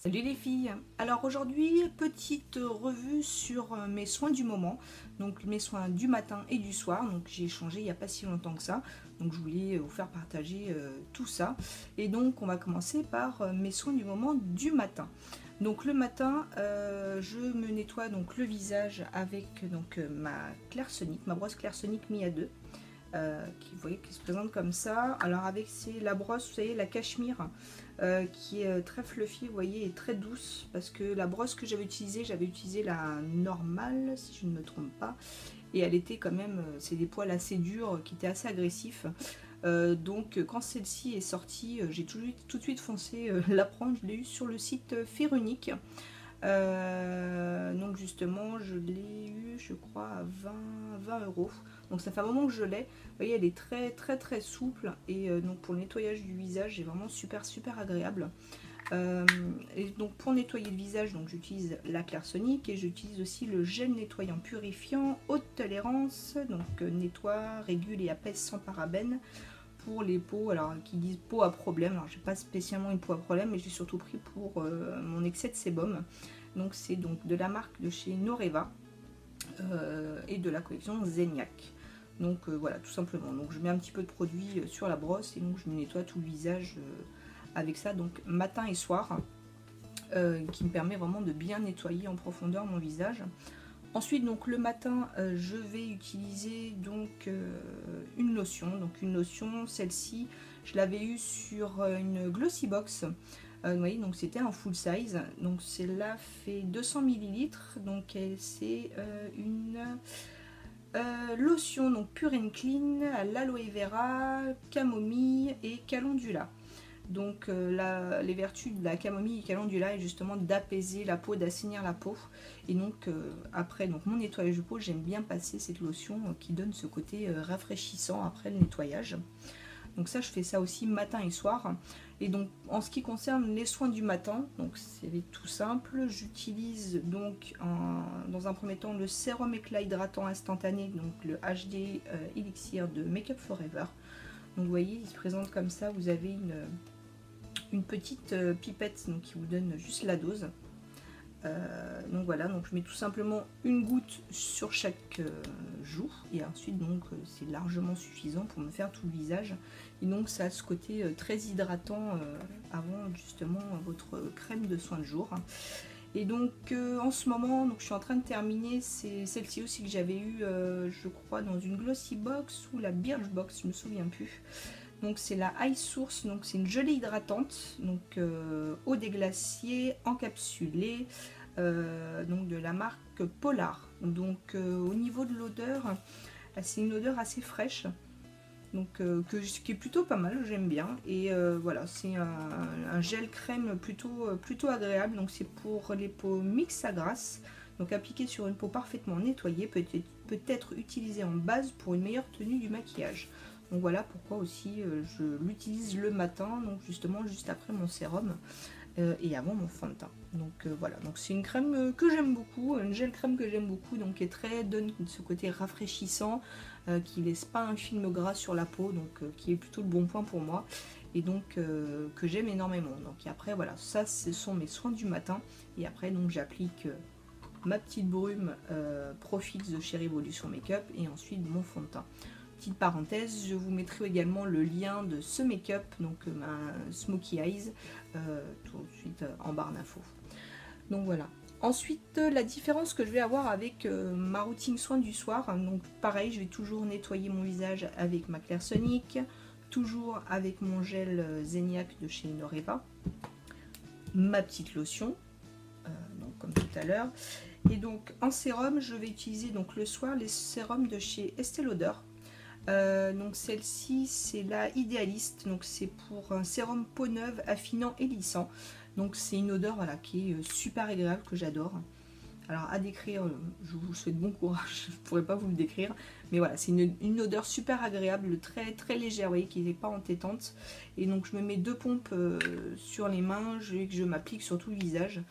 Salut les filles. Alors aujourd'hui, petite revue sur mes soins du moment, donc mes soins du matin et du soir. Donc j'ai changé il n'y a pas si longtemps que ça, donc je voulais vous faire partager tout ça. Et donc on va commencer par mes soins du moment du matin. Donc le matin, je me nettoie donc le visage avec ma Clairsonic, ma brosse Clairsonic Mi A2. Vous voyez, qui se présente comme ça. Alors avec la brosse, vous savez, la cachemire, qui est très fluffy, vous voyez, et très douce, parce que la brosse que j'avais utilisé la normale, si je ne me trompe pas, et elle était quand même, c'est des poils assez durs, qui étaient assez agressifs. Donc quand celle-ci est sortie, j'ai tout de suite foncé la prendre. Je l'ai eu sur le site Ferrunique. Donc justement, je l'ai eu, je crois, à 20 euros. Donc ça fait un moment que je l'ai. Vous voyez, elle est très souple. Et donc pour le nettoyage du visage, c'est vraiment super agréable. Et donc pour nettoyer le visage, donc j'utilise la Clairsonic et j'utilise aussi le gel nettoyant purifiant haute tolérance. Donc nettoie, régule et apaise sans parabènes pour les peaux, alors qui disent peau à problème. Alors j'ai pas spécialement une peau à problème, mais j'ai surtout pris pour mon excès de sébum. Donc c'est donc de la marque de chez Noreva et de la collection Zeniac. Donc voilà, tout simplement. Donc je mets un petit peu de produit sur la brosse et donc je me nettoie tout le visage avec ça, donc matin et soir, qui me permet vraiment de bien nettoyer en profondeur mon visage. Ensuite, donc le matin, je vais utiliser donc une lotion. Donc une lotion, celle-ci, je l'avais eue sur une Glossy Box. Vous voyez, donc c'était un full size. Donc celle-là fait 200 ml. Donc c'est une lotion donc pure and clean à l'aloe vera, camomille et calendula. Donc les vertus de la camomille et calendula est justement d'apaiser la peau, d'assainir la peau. Et donc après donc mon nettoyage de peau, j'aime bien passer cette lotion qui donne ce côté rafraîchissant après le nettoyage. Donc ça, je fais ça aussi matin et soir. Et donc en ce qui concerne les soins du matin, donc c'est tout simple. J'utilise donc dans un premier temps le sérum éclat hydratant instantané, donc le HD Elixir de Make Up Forever. Donc vous voyez, il se présente comme ça. Vous avez une petite pipette donc, qui vous donne juste la dose. Donc voilà, donc je mets tout simplement une goutte sur chaque joue et ensuite donc c'est largement suffisant pour me faire tout le visage. Et donc ça a ce côté très hydratant avant justement votre crème de soin de jour. Et donc en ce moment, donc je suis en train de terminer, c'est celle-ci aussi que j'avais eu je crois dans une Glossy Box ou la Birchbox, je me souviens plus. Donc c'est la Ice Source, donc c'est une gelée hydratante, donc eau des glaciers encapsulée, donc de la marque Polar. Donc au niveau de l'odeur, c'est une odeur assez fraîche, donc qui est plutôt pas mal, j'aime bien. Et voilà, c'est un gel crème plutôt agréable. Donc c'est pour les peaux mixtes à grasse, donc appliqué sur une peau parfaitement nettoyée, peut-être utilisé en base pour une meilleure tenue du maquillage. Donc voilà pourquoi aussi je l'utilise le matin, donc justement juste après mon sérum et avant mon fond de teint. Donc voilà, donc c'est une crème que j'aime beaucoup, une gel crème que j'aime beaucoup, donc qui donne ce côté rafraîchissant, qui laisse pas un film gras sur la peau, donc qui est plutôt le bon point pour moi, et donc que j'aime énormément. Donc après voilà, ça ce sont mes soins du matin, et après donc j'applique ma petite brume Profix de chez Revolution Makeup et ensuite mon fond de teint. Petite parenthèse, je vous mettrai également le lien de ce make-up, donc ma Smoky Eyes, tout de suite en barre d'infos. Donc voilà. Ensuite, la différence que je vais avoir avec ma routine soin du soir, donc pareil, je vais toujours nettoyer mon visage avec ma Clairsonic, toujours avec mon gel Zeniac de chez Noreva, ma petite lotion, donc comme tout à l'heure. Et donc en sérum, je vais utiliser donc le soir les sérums de chez Estée Lauder. Donc celle-ci c'est la Idéaliste, donc c'est pour un sérum peau neuve affinant et lissant. Donc c'est une odeur voilà, qui est super agréable, que j'adore. Alors à décrire, je vous souhaite bon courage, je ne pourrais pas vous le décrire. Mais voilà, c'est une odeur super agréable, très, très légère, vous voyez, qui n'est pas entêtante. Et donc je me mets 2 pompes sur les mains, je m'applique sur tout le visage.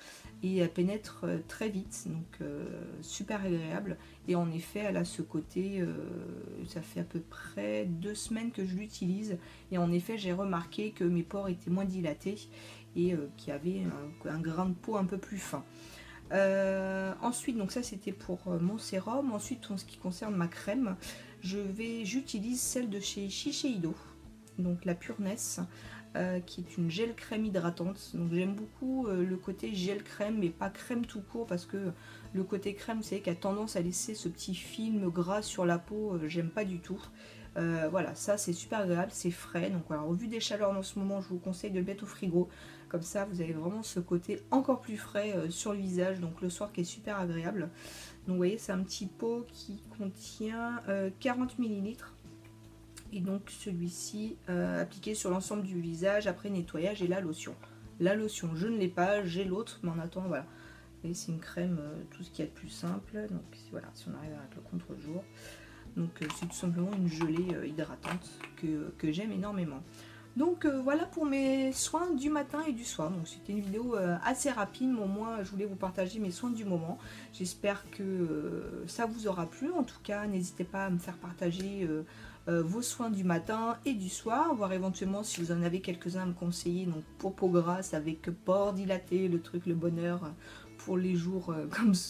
Et elle pénètre très vite, donc super agréable. Et en effet, elle a ce côté, ça fait à peu près 2 semaines que je l'utilise. Et en effet, j'ai remarqué que mes pores étaient moins dilatés et qu'il y avait un grain de peau un peu plus fin. Ensuite, donc ça c'était pour mon sérum. Ensuite, en ce qui concerne ma crème, j'utilise celle de chez Shiseido, donc la Pureness, qui est une gel crème hydratante. Donc j'aime beaucoup le côté gel crème, mais pas crème tout court, parce que le côté crème, vous savez, qui a tendance à laisser ce petit film gras sur la peau, j'aime pas du tout. Voilà, ça c'est super agréable, c'est frais. Donc voilà, au vu des chaleurs en ce moment, je vous conseille de le mettre au frigo. Comme ça, vous avez vraiment ce côté encore plus frais sur le visage, donc le soir, qui est super agréable. Donc vous voyez, c'est un petit pot qui contient 40 ml. Et donc celui-ci appliqué sur l'ensemble du visage après nettoyage, et la lotion. La lotion, je ne l'ai pas, j'ai l'autre, mais en attendant, voilà. Et c'est une crème, tout ce qu'il y a de plus simple. Donc voilà, si on arrive avec le contre-jour. Donc c'est tout simplement une gelée hydratante que j'aime énormément. Donc voilà pour mes soins du matin et du soir. Donc c'était une vidéo assez rapide, mais au moins je voulais vous partager mes soins du moment. J'espère que ça vous aura plu. En tout cas, n'hésitez pas à me faire partager vos soins du matin et du soir, voire éventuellement si vous en avez quelques-uns à me conseiller. Donc pour peau grasse avec pores dilatés, le truc, le bonheur pour les jours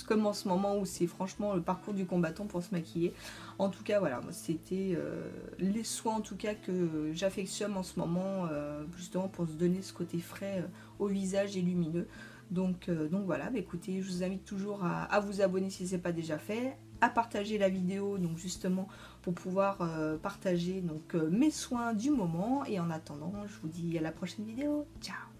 comme en ce moment où c'est franchement le parcours du combattant pour se maquiller. En tout cas, voilà, c'était les soins en tout cas que j'affectionne en ce moment, justement pour se donner ce côté frais au visage et lumineux. Donc voilà, bah, écoutez, je vous invite toujours à vous abonner si ce n'est pas déjà fait, à partager la vidéo, donc justement pour pouvoir partager donc mes soins du moment. Et en attendant, je vous dis à la prochaine vidéo. Ciao!